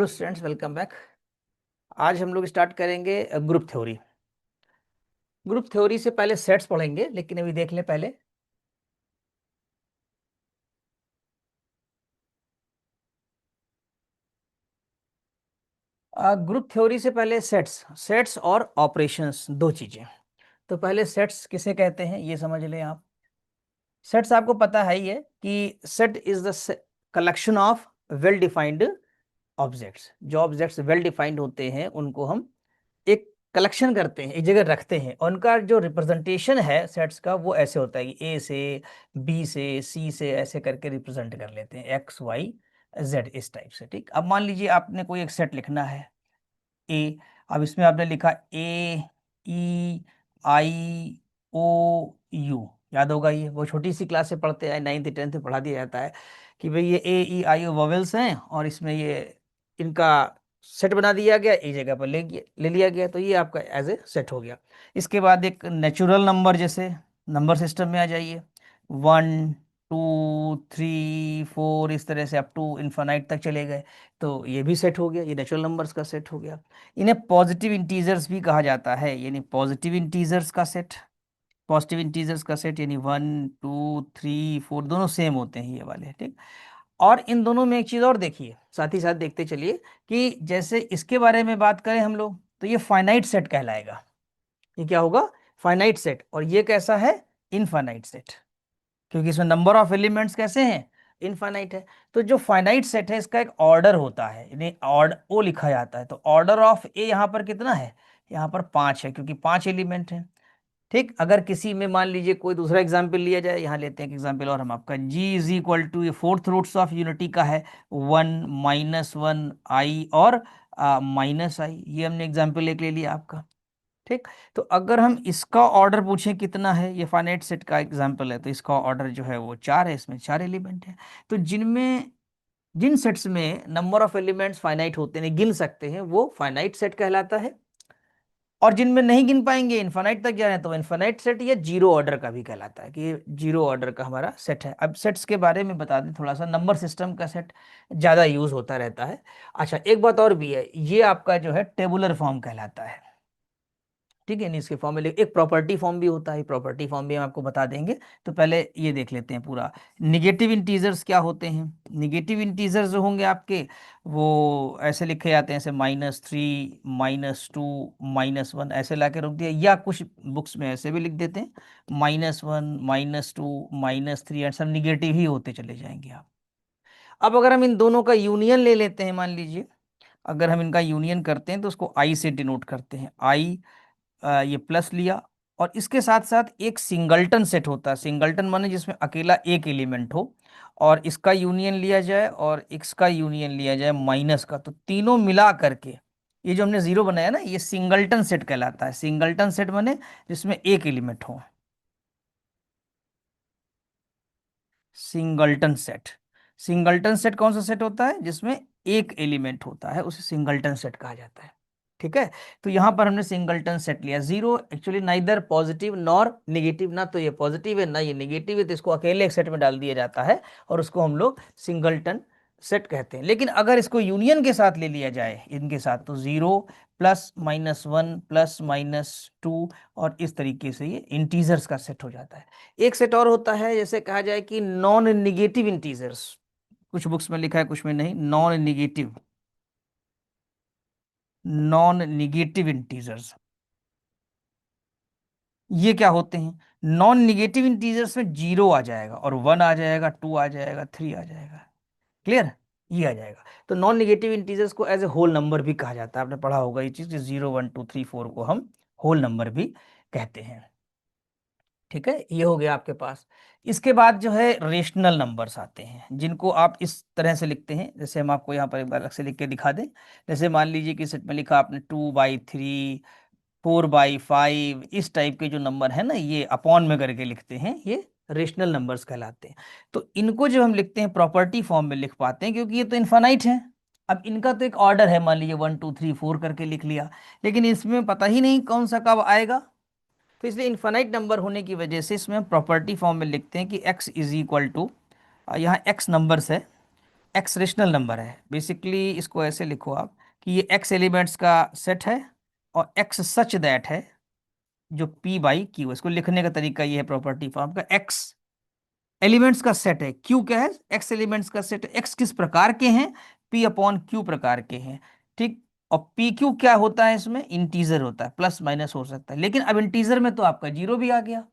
Hello students, welcome back. आज हम लोग स्टार्ट करेंगे ग्रुप थ्योरी। ग्रुप थ्योरी से पहले सेट्स पढ़ेंगे, लेकिन अभी देख लें पहले। ग्रुप थ्योरी से पहले सेट्स सेट्स और ऑपरेशंस दो चीजें। तो पहले सेट्स किसे कहते हैं ये समझ लें आप। सेट्स आपको पता है ही है कि set is the collection of well defined objects. जो ऑब्जेक्ट्स वेल डिफाइंड होते हैं उनको हम एक कलेक्शन करते हैं, एक जगह रखते हैं, और उनका जो रिप्रेजेंटेशन है सेट्स का वो ऐसे होता है कि ए से, बी से, सी से, ऐसे करके रिप्रेजेंट कर लेते हैं, एक्स वाई जेड इस टाइप से। ठीक, अब मान लीजिए आपने कोई एक सेट लिखना है ए। अब इसमें आपने लिखा ए, ई, आई, ओ, यू। याद होगा, ये वो छोटी सी क्लास से पढ़ते हैं, 9th 10th में पढ़ा दिया जाता है कि भाई ये ए, ई, आई, ओ वोवेल्स हैं, और इसमें ये इनका सेट बना दिया गया, एक जगह पर ले लिया गया, तो ये आपका एज ए सेट हो गया। इसके बाद एक नेचुरल नंबर, जैसे नंबर सिस्टम में आ जाइए, 1 2 3 4, इस तरह से अप टू इन्फानाइट तक चले गए, तो ये भी सेट हो गया, ये नेचुरल नंबर्स का सेट हो गया। इन्हें पॉजिटिव इंटीजर्स भी कहा जाता है, यानी पॉजिटिव इंटीजर्स का सेट। पॉजिटिव इंटीजर्स का सेट यानी 1 2 3 4 दोनों सेम होते हैं ये वाले। ठीक, और इन दोनों में एक चीज़ और देखिए, साथ ही साथ देखते चलिए कि जैसे इसके बारे में बात करें हम लोग, तो ये फाइनाइट सेट कहलाएगा। ये क्या होगा? Finite set. और ये कैसा है? इनफाइनाइट सेट, क्योंकि इसमें नंबर ऑफ एलिमेंट्स कैसे हैं? इनफाइनाइट है। तो जो फाइनाइट सेट है इसका एक ऑर्डर होता है, यानी ऑर्डर ओ लिखा जाता है। तो ऑर्डर ऑफ ए यहाँ पर कितना है? यहाँ पर 5 है, क्योंकि 5 एलिमेंट है। ठीक, अगर किसी में मान लीजिए कोई दूसरा एग्जाम्पल लिया जाए, यहाँ लेते हैं एक एग्जाम्पल और हम आपका, जी इज इक्वल टू, ये फोर्थ रूट्स ऑफ यूनिटी का है, 1 - 1 आई और माइनस आई। ये हमने एग्जाम्पल एक ले लिया आपका। ठीक, तो अगर हम इसका ऑर्डर पूछें कितना है, ये फाइनाइट सेट का एग्जाम्पल है, तो इसका ऑर्डर जो है वो 4 है, इसमें 4 एलिमेंट है। तो जिन सेट्स में नंबर ऑफ एलिमेंट्स फाइनाइट होते हैं, गिन सकते हैं, वो फाइनाइट सेट कहलाता है। और जिनमें नहीं गिन पाएंगे, इन्फानाइट तक जा रहे हैं, तो इन्फानाइट सेट या जीरो ऑर्डर का भी कहलाता है, कि ये जीरो ऑर्डर का हमारा सेट है। अब सेट्स के बारे में बता दें थोड़ा सा, नंबर सिस्टम का सेट ज़्यादा यूज होता रहता है। अच्छा, एक बात और भी है, ये आपका जो है टेबुलर फॉर्म कहलाता है। ठीक है, नहीं इसके फॉर्म में एक प्रॉपर्टी फॉर्म भी होता है, प्रॉपर्टी फॉर्म भी हम आपको बता देंगे। तो पहले ये देख लेते हैं पूरा। निगेटिव इंटीजर्स क्या होते हैं? निगेटिव इंटीजर्स जो होंगे आपके, वो ऐसे लिखे जाते हैं, ऐसे -3 -2 -1 ऐसे ला के रख दिया, या कुछ बुक्स में ऐसे भी लिख देते हैं, -1 -2 -3, एंड सब निगेटिव ही होते चले जाएंगे आप। अब अगर हम इन दोनों का यूनियन ले लेते हैं, मान लीजिए अगर हम इनका यूनियन करते हैं, तो उसको आई से डिनोट करते हैं, आई, ये प्लस लिया। और इसके साथ साथ एक सिंगल्टन सेट होता है, सिंगल्टन माने जिसमें अकेला एक एलिमेंट हो, और इसका यूनियन लिया जाए और इसका यूनियन लिया जाए माइनस का, तो तीनों मिला करके ये जो हमने जीरो बनाया ना, ये सिंगल्टन सेट कहलाता है। सिंगल्टन सेट माने जिसमें एक एलिमेंट हो, सिंगल्टन सेट। सिंगल्टन सेट कौन सा सेट होता है? जिसमें एक एलिमेंट होता है, उसे सिंगल्टन सेट कहा जाता है। ठीक है, तो यहां पर हमने सिंगल्टन सेट लिया। Zero actually neither positive nor negative, ना तो ये पॉजिटिव है ना ये निगेटिव है, तो इसको अकेले एक सेट में डाल दिया जाता है, और उसको हम लोग सिंगल्टन सेट कहते हैं। लेकिन अगर इसको यूनियन के साथ ले लिया जाए, इनके साथ, तो जीरो प्लस -1 प्लस -2, और इस तरीके से ये इंटीजर्स का सेट हो जाता है। एक सेट और होता है, जैसे कहा जाए कि नॉन निगेटिव इंटीजर्स। कुछ बुक्स में लिखा है, कुछ में नहीं, non negative, non negative integers. ये क्या होते हैं? नॉन निगेटिव इंटीजर्स में जीरो आ जाएगा, और 1 आ जाएगा, 2 आ जाएगा, 3 आ जाएगा। क्लियर? ये आ जाएगा। तो नॉन निगेटिव इंटीजर्स को एज ए होल नंबर भी कहा जाता है, आपने पढ़ा होगा ये चीज, 0 1 2 3 4 को हम होल नंबर भी कहते हैं। ठीक है, ये हो गया आपके पास। इसके बाद जो है रेशनल नंबर्स आते हैं, जिनको आप इस तरह से लिखते हैं, जैसे हम आपको यहाँ पर एक बार अलग से लिख के दिखा दें। जैसे मान लीजिए कि सेट में लिखा आपने 2/3, 4/5, इस टाइप के जो नंबर है ना, ये अपॉन में करके लिखते हैं, ये रेशनल नंबर्स कहलाते हैं। तो इनको जब हम लिखते हैं प्रॉपर्टी फॉर्म में लिख पाते हैं, क्योंकि ये तो इन्फानाइट है। अब इनका तो एक ऑर्डर है, मान लीजिए 1 2 3 4 करके लिख लिया, लेकिन इसमें पता ही नहीं कौन सा कब आएगा। तो इसलिए इन्फानाइट नंबर होने की वजह से इसमें हम प्रॉपर्टी फॉर्म में लिखते हैं कि x इज इक्वल टू, यहाँ x नंबर्स है, एक्स रेशनल नंबर है। बेसिकली इसको ऐसे लिखो आप कि ये एक्स एलिमेंट्स का सेट है और एक्स सच दैट है जो पी बाई क्यू। इसको लिखने का तरीका ये है प्रॉपर्टी फॉर्म का, एक्स एलिमेंट्स का सेट है, क्यू क्या है, एक्स एलिमेंट्स का सेट है। एक्स किस प्रकार के हैं, पी अपॉन क्यू प्रकार के हैं, ठीक। और पी क्यू क्या होता है, इसमें इंटीजर होता है, प्लस माइनस हो सकता है, लेकिन अब इंटीजर में तो आपका जीरो भी आ गया।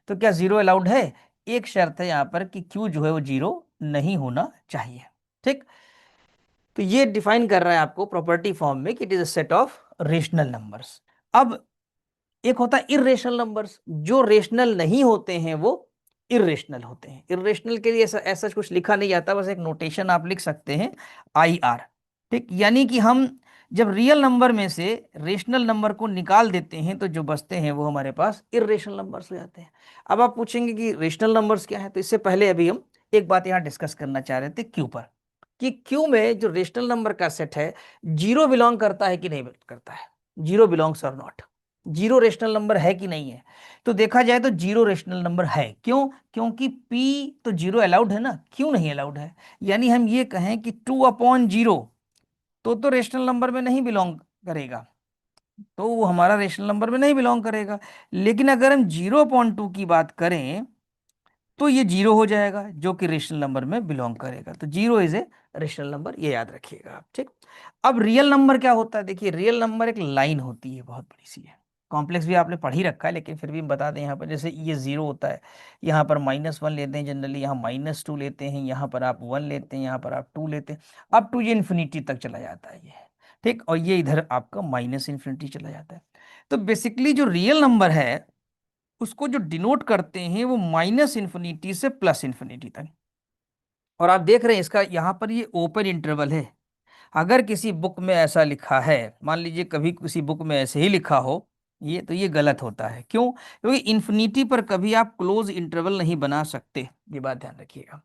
तो क्या जीरो अलाउड है? एक शर्त है यहां पर कि क्यू जो है वो जीरो नहीं होना चाहिए, ठीक। तो ये डिफाइन कर रहा है आपको प्रॉपर्टी फॉर्म में कि it is a set of rational numbers. अब एक होता है इर्रेशनल नंबर्स, जो रेशनल नहीं होते हैं वो इर्रेशनल होते हैं। इर्रेशनल के लिए ऐसा ऐसा कुछ लिखा नहीं जाता, बस एक नोटेशन आप लिख सकते हैं, आई आर, ठीक। यानी कि हम जब रियल नंबर में से रेशनल नंबर को निकाल देते हैं तो जो बचते हैं वो हमारे पास इर्रेशनल नंबर्स हो जाते हैं। अब आप पूछेंगे कि रेशनल नंबर्स क्या है, तो इससे पहले अभी हम एक बात यहाँ डिस्कस करना चाह रहे थे क्यू पर, कि क्यू में जो रेशनल नंबर का सेट है जीरो बिलोंग करता है कि नहीं करता है, जीरो बिलोंग्स और नॉट, जीरो रेशनल नंबर है कि नहीं है। तो देखा जाए तो जीरो रेशनल नंबर है, क्यों? क्योंकि p तो जीरो अलाउड है ना, क्यों नहीं अलाउड है। यानी हम ये कहें कि 2/0 तो रेशनल नंबर में नहीं बिलोंग करेगा, तो वो हमारा रेशनल नंबर में नहीं बिलोंग करेगा। लेकिन अगर हम 0/2 की बात करें तो ये जीरो हो जाएगा, जो कि रेशनल नंबर में बिलोंग करेगा। तो zero is a rational number, ये याद रखिएगा आप, ठीक। अब रियल नंबर क्या होता है, देखिए रियल नंबर एक लाइन होती है, बहुत बड़ी सी है, कॉम्प्लेक्स भी आपने पढ़ ही रखा है, लेकिन फिर भी हम बता दें यहाँ पर, जैसे ये जीरो होता है, यहाँ पर -1 लेते हैं जनरली, यहाँ -2 लेते हैं, यहाँ पर आप 1 लेते हैं, यहाँ पर आप 2 लेते हैं, अब टू ये इन्फिनिटी तक चला जाता है ये, ठीक। और ये इधर आपका माइनस इन्फिनिटी चला जाता है। तो बेसिकली जो रियल नंबर है उसको जो डिनोट करते हैं वो माइनस इन्फिनिटी से प्लस इन्फिनिटी तक। और आप देख रहे हैं इसका यहाँ पर ये ओपन इंटरवल है। अगर किसी बुक में ऐसा लिखा है, मान लीजिए कभी किसी बुक में ऐसे ही लिखा हो ये, तो ये गलत होता है। क्यों? क्योंकि इन्फिनिटी पर कभी आप क्लोज इंटरवल नहीं बना सकते, ये बात ध्यान रखिएगा।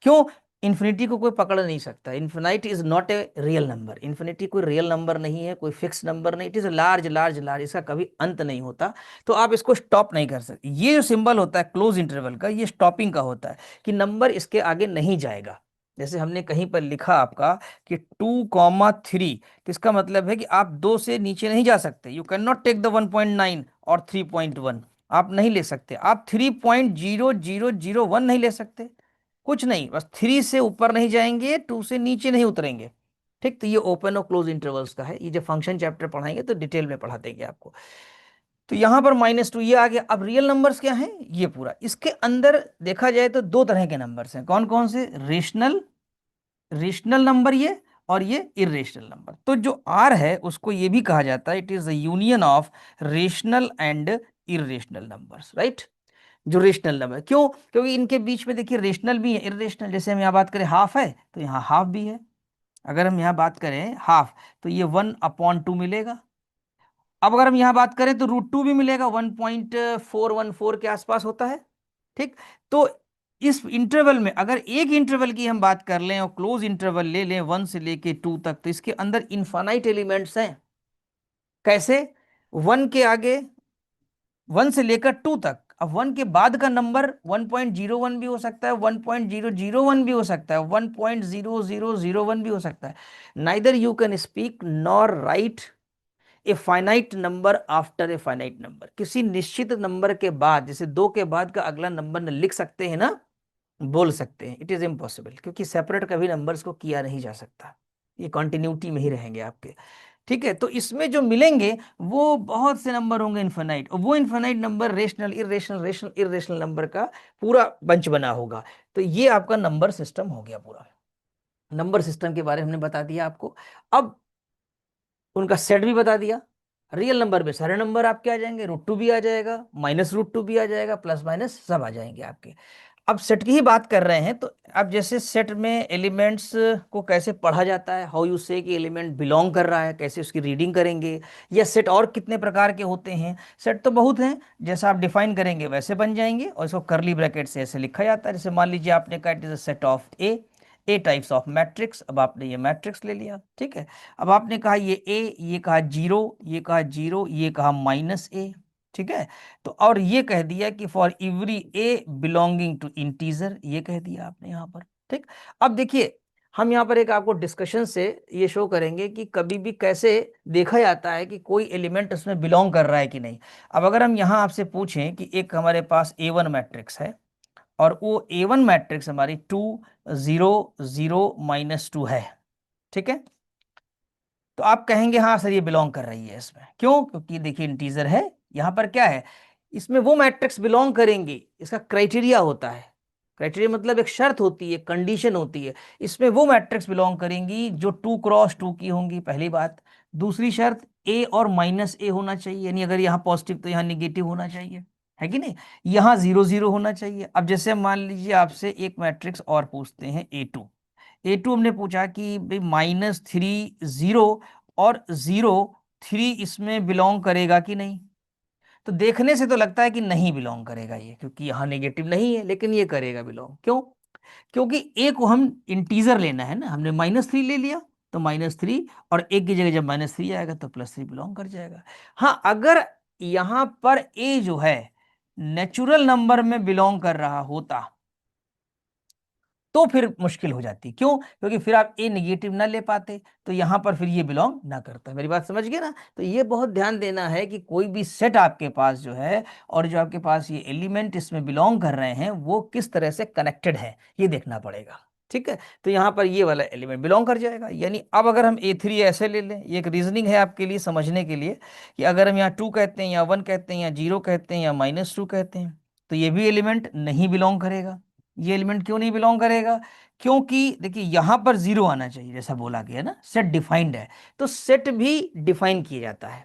क्यों? इन्फिनिटी को कोई पकड़ नहीं सकता, infinite is not a real number, infinity कोई रियल नंबर नहीं है, कोई फिक्स नंबर नहीं, it is large large large, इसका कभी अंत नहीं होता। तो आप इसको स्टॉप नहीं कर सकते। ये जो सिंबल होता है क्लोज इंटरवल का, ये स्टॉपिंग का होता है, कि नंबर इसके आगे नहीं जाएगा। जैसे हमने कहीं पर लिखा आपका कि 2,3, तो इसका मतलब है कि आप 2 से नीचे नहीं जा सकते, you can not take the 1.9 और 3.1, आप नहीं ले सकते, आप 3.0001 नहीं ले सकते, कुछ नहीं, बस 3 से ऊपर नहीं जाएंगे, 2 से नीचे नहीं उतरेंगे, ठीक। तो ये ओपन और क्लोज इंटरवल्स का है, ये जब फंक्शन चैप्टर पढ़ाएंगे तो डिटेल में पढ़ा देंगे आपको। तो यहां पर -2 ये आ गया। अब रियल नंबर्स क्या है, ये पूरा, इसके अंदर देखा जाए तो दो तरह के नंबर्स हैं, कौन कौन से, रेशनल, रेशनल नंबर ये, और ये इरेशनल नंबर। तो जो आर है उसको ये भी कहा जाता है, it is the union of rational and irrational numbers, right. जो रेशनल नंबर, क्यों? क्योंकि इनके बीच में देखिए रेशनल भी है इरेशनल। जैसे हम यहाँ बात करें हाफ है तो यहाँ हाफ भी है, अगर हम यहाँ बात करें हाफ तो ये 1/2 मिलेगा। अब अगर हम यहाँ बात करें तो √2 भी मिलेगा, 1.414 के आसपास होता है, ठीक। तो इस इंटरवल में अगर एक इंटरवल की हम बात कर लें और क्लोज इंटरवल ले लें 1 से लेके 2 तक, तो इसके अंदर इनफाइनाइट एलिमेंट्स हैं। कैसे? 1 के आगे, 1 से लेकर 2 तक, अब 1 के बाद का नंबर 1.01 भी हो सकता है, 1.001 भी हो सकता है, 1.0001 भी हो सकता है। Neither you can speak nor right a finite number after a finite number. किसी निश्चित नंबर के बाद, जैसे 2 के बाद का अगला नंबर न लिख सकते हैं ना बोल सकते हैं, इट इज इम्पॉसिबल, क्योंकि सेपरेट कभी नंबर्स को किया नहीं जा सकता, ये कॉन्टिन्यूटी में ही रहेंगे आपके, ठीक है। तो इसमें जो मिलेंगे वो बहुत से नंबर होंगे इनफाइनाइट, और वो infinite number rational irrational rational irrational number का पूरा बंच बना होगा। तो ये आपका नंबर सिस्टम हो गया पूरा। नंबर सिस्टम के बारे में हमने बता दिया आपको। अब उनका सेट भी बता दिया। रियल नंबर में सारे नंबर आपके आ जाएंगे, √2 भी आ जाएगा, -√2 भी आ जाएगा, प्लस माइनस सब आ जाएंगे आपके। अब सेट की ही बात कर रहे हैं, तो अब जैसे सेट में एलिमेंट्स को कैसे पढ़ा जाता है, हाउ यू से कि एलिमेंट बिलोंग कर रहा है, कैसे उसकी रीडिंग करेंगे, या सेट और कितने प्रकार के होते हैं। सेट तो बहुत हैं, जैसा आप डिफाइन करेंगे वैसे बन जाएंगे, और इसको करली ब्रैकेट से ऐसे लिखा जाता है। जैसे मान लीजिए आपने कहा it is a set of A types of matrix, अब आपने ये मैट्रिक्स ले लिया, ठीक है। अब आपने कहा ये ए, ये कहा जीरो, ये कहा जीरो, ये कहा -a, ठीक है। तो और ये कह दिया कि for every a belonging to integer, ये कह दिया आपने यहाँ पर, ठीक। अब देखिए हम यहाँ पर एक आपको डिस्कशन से ये शो करेंगे कि कभी भी कैसे देखा जाता है कि कोई एलिमेंट उसमें बिलोंग कर रहा है कि नहीं। अब अगर हम यहाँ आपसे पूछें कि एक हमारे पास A1 मैट्रिक्स है और वो A1 मैट्रिक्स हमारी 2 0 0 -2 है, ठीक है, तो आप कहेंगे हाँ सर ये बिलोंग कर रही है इसमें। क्यों? क्योंकि देखिए इंटीजर है, यहाँ पर क्या है, इसमें वो मैट्रिक्स बिलोंग करेंगे, इसका क्राइटेरिया होता है। क्राइटेरिया मतलब एक शर्त होती है, कंडीशन होती है। इसमें वो मैट्रिक्स बिलोंग करेंगी जो 2 × 2 की होंगी, पहली बात। दूसरी शर्त ए और -A होना चाहिए, यानी अगर यहाँ पॉजिटिव तो यहाँ निगेटिव होना चाहिए, है कि नहीं। यहाँ 0 0 होना चाहिए। अब जैसे मान लीजिए आपसे एक मैट्रिक्स और पूछते हैं A2 हमने पूछा कि भाई -3 0 और 0 3 इसमें बिलोंग करेगा कि नहीं। तो देखने से तो लगता है कि नहीं बिलोंग करेगा ये, क्योंकि यहाँ नेगेटिव नहीं है, लेकिन ये करेगा बिलोंग। क्यों? क्योंकि ए को हम इंटीजर लेना है ना, हमने -3 ले लिया, तो -3 और एक की जगह जब -3 आएगा तो +3 बिलोंग कर जाएगा। हाँ, अगर यहाँ पर ए जो है नेचुरल नंबर में बिलोंग कर रहा होता तो फिर मुश्किल हो जाती। क्यों? क्योंकि फिर आप ए निगेटिव ना ले पाते, तो यहां पर फिर ये बिलोंग ना करता। मेरी बात समझ गए ना? तो ये बहुत ध्यान देना है कि कोई भी सेट आपके पास जो है और जो आपके पास ये एलिमेंट इसमें बिलोंग कर रहे हैं वो किस तरह से कनेक्टेड है, ये देखना पड़ेगा। ठीक है, तो यहाँ पर ये वाला एलिमेंट बिलोंग कर जाएगा। यानी अब अगर हम A3 ऐसे ले लें, ये एक रीजनिंग है आपके लिए समझने के लिए, कि अगर हम यहाँ 2 कहते हैं या 1 कहते हैं या 0 कहते हैं या -2 कहते हैं, तो ये भी एलिमेंट नहीं बिलोंग करेगा। ये एलिमेंट क्यों नहीं बिलोंग करेगा? क्योंकि देखिए यहां पर 0 आना चाहिए, जैसा बोला गया ना, सेट डिफाइंड है। तो सेट भी डिफाइन किया जाता है,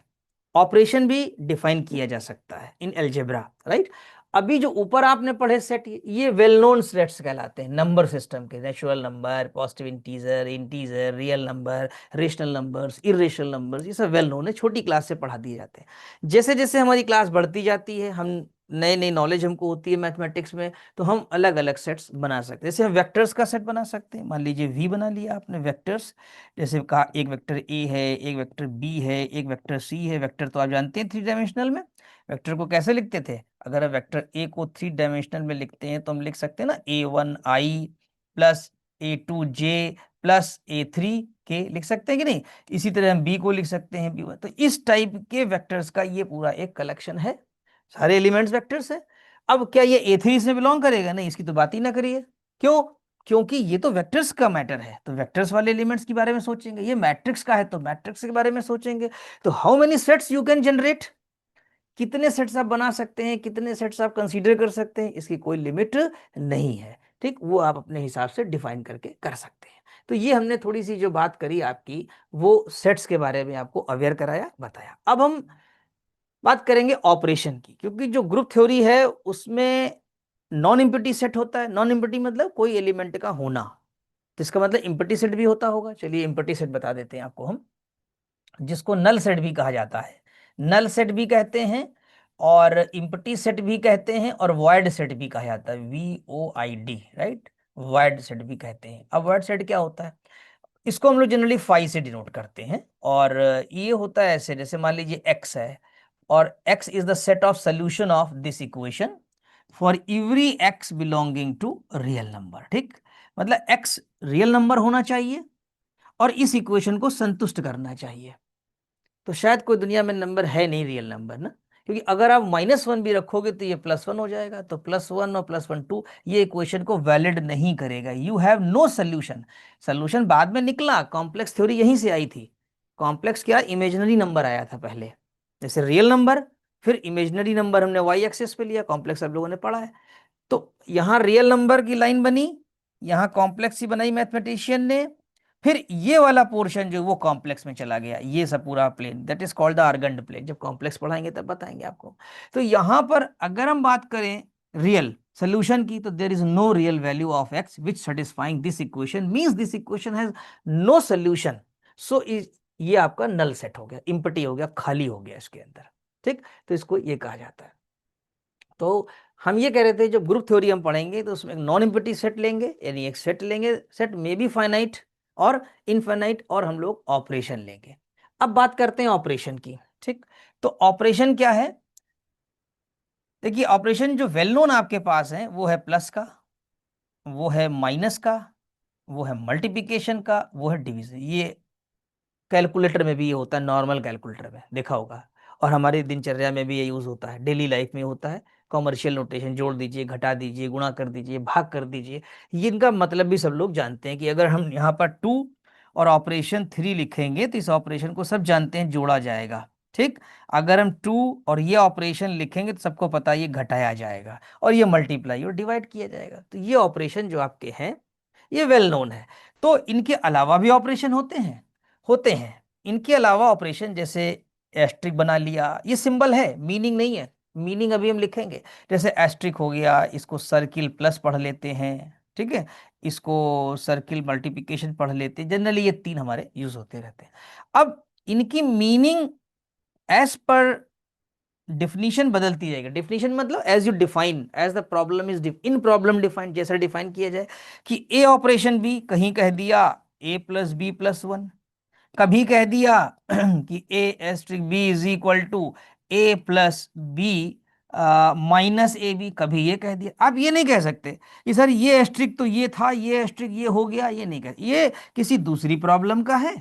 ऑपरेशन भी डिफाइन किया जा सकता है इन अलजेब्रा, राइट। अभी जो ऊपर आपने पढ़े सेट, ये वेल नोन सेट्स कहलाते हैं नंबर सिस्टम के। Natural number, positive integer, integer, real number, rational numbers, irrational numbers, ये सब वेल नोन है, छोटी क्लास से पढ़ा दिए जाते हैं। जैसे जैसे हमारी क्लास बढ़ती जाती है, हम नए नई नॉलेज हमको होती है मैथमेटिक्स में, तो हम अलग अलग सेट्स बना सकते हैं। जैसे हम वेक्टर्स का सेट बना सकते हैं, मान लीजिए वी बना लिया आपने वेक्टर्स। जैसे कहा एक वेक्टर ए है, एक वेक्टर बी है, एक वेक्टर सी है। वेक्टर तो आप जानते हैं 3 डायमेंशनल में। वेक्टर को कैसे लिखते थे? अगर हम वेक्टर ए को 3 डायमेंशनल में लिखते हैं तो हम लिख सकते हैं ना A1 I plus A2 J plus A3 K, लिख सकते हैं कि नहीं। इसी तरह हम बी को लिख सकते हैं B1। तो इस टाइप के वेक्टर्स का ये पूरा एक कलेक्शन है, सारे एलिमेंट्स वेक्टर्स है। अब क्या ये A3 इसमें बिलोंग करेगा? नहीं, इसकी तो बात ही ना करिए। क्यों? क्योंकि ये तो वेक्टर्स का मैटर है, तो वेक्टर्स वाले एलिमेंट्स के बारे में सोचेंगे। ये मैट्रिक्स का है तो मैट्रिक्स के बारे में सोचेंगे। तो how many sets you can generate, कितने सेट्स आप बना सकते हैं, कितने सेट्स आप कंसीडर कर सकते हैं, इसकी कोई लिमिट नहीं है। ठीक, वो आप अपने हिसाब से डिफाइन करके कर सकते हैं। तो ये हमने थोड़ी सी जो बात करी आपकी, वो सेट्स के बारे में आपको अवेयर कराया, बताया। अब हम बात करेंगे ऑपरेशन की, क्योंकि जो ग्रुप थ्योरी है उसमें नॉन इम्पिटी सेट होता है। नॉन इम्पिटी मतलब कोई एलिमेंट का होना, तो इसका मतलब इम्पिटी सेट भी होता होगा। चलिए इम्पिटी सेट बता देते हैं आपको हम, जिसको नल सेट भी कहा जाता है। नल सेट भी कहते हैं और इम्पिटी सेट भी कहते हैं और वॉइड सेट भी कहा जाता है, VOID, राइट। वॉइड सेट भी कहते हैं। अब वॉइड सेट क्या होता है? इसको हम लोग जनरली फाई से डिनोट करते हैं। और ये होता है ऐसे, जैसे मान लीजिए x है और x is the set of solution of this equation for every x belonging to real number. ठीक, मतलब x रियल नंबर होना चाहिए और इस इक्वेशन को संतुष्ट करना चाहिए। तो शायद कोई दुनिया में नंबर है नहीं रियल नंबर ना, क्योंकि अगर आप -1 भी रखोगे तो ये +1 हो जाएगा, तो +1 और +1 2 ये इक्वेशन को वैलिड नहीं करेगा। You have no solution. Solution बाद में निकला, कॉम्प्लेक्स थ्योरी यहीं से आई थी। कॉम्प्लेक्स क्या, इमेजिनरी नंबर आया था पहले, जैसे रियल नंबर, फिर इमेजिनरी नंबर हमने वाई एक्सेस पे लिया। कॉम्प्लेक्स आप लोगों ने पढ़ा है। तो यहाँ रियल नंबर की लाइन बनी, यहाँ कॉम्प्लेक्स ही बनाई मैथमेटिशियन ने, फिर ये वाला पोर्शन जो वो कॉम्प्लेक्स में चला गया, ये सब पूरा plane, that is called the Argand plane. जब कॉम्प्लेक्स पढ़ाएंगे तब बताएंगे आपको। तो यहाँ पर अगर हम बात करें रियल सोल्यूशन की, तो there is no real value of x which satisfying this equation, means this equation has no solution. So ये आपका नल सेट हो गया, इम्पटी हो गया, खाली हो गया इसके अंदर। ठीक, तो इसको ये कहा जाता है। तो हम ये कह रहे थे जब ग्रुप थ्योरी हम पढ़ेंगे तो उसमें एक नॉन इम्पिटी सेट लेंगे, यानी एक सेट लेंगे, सेट मे बी फाइनाइट और इनफाइनाइट, और हम लोग ऑपरेशन लेंगे। अब बात करते हैं ऑपरेशन की। ठीक, तो ऑपरेशन क्या है? देखिए ऑपरेशन जो वेल नोन आपके पास है वो है प्लस का, वो है माइनस का, वो है मल्टीप्लिकेशन का, वो है डिवीजन। ये कैलकुलेटर में भी ये होता है, नॉर्मल कैलकुलेटर में देखा होगा, और हमारी दिनचर्या में भी ये यूज होता है, डेली लाइफ में होता है। कॉमर्शियल नोटेशन, जोड़ दीजिए, घटा दीजिए, गुणा कर दीजिए, भाग कर दीजिए, ये इनका मतलब भी सब लोग जानते हैं कि अगर हम यहाँ पर 2 और ऑपरेशन 3 लिखेंगे तो इस ऑपरेशन को सब जानते हैं जोड़ा जाएगा। ठीक, अगर हम 2 और ये ऑपरेशन लिखेंगे तो सबको पता है ये घटाया जाएगा, और ये मल्टीप्लाई और डिवाइड किया जाएगा। तो ये ऑपरेशन जो आपके हैं ये वेल नोन है। तो इनके अलावा भी ऑपरेशन होते हैं। इनके अलावा ऑपरेशन जैसे एस्ट्रिक बना लिया, ये सिंबल है, मीनिंग नहीं है, मीनिंग अभी हम लिखेंगे। जैसे एस्ट्रिक हो गया, इसको सर्किल प्लस पढ़ लेते हैं, ठीक है, इसको सर्किल मल्टीप्लिकेशन पढ़ लेते हैं। जनरली ये 3 हमारे यूज होते रहते हैं। अब इनकी मीनिंग एज पर डिफिनीशन बदलती जाएगी। डिफिनीशन मतलब as you define, as the problem is in problem defined, जैसा डिफाइन किया जाए कि ए ऑपरेशन बी, कहीं कह दिया a+b+1, कभी कह दिया कि A asterisk B is equal to a+b -ab, कभी ये कह दिया। आप ये नहीं कह सकते कि सर ये एस्ट्रिक तो ये था, ये एस्ट्रिक ये हो गया, ये नहीं कह, ये किसी दूसरी प्रॉब्लम का है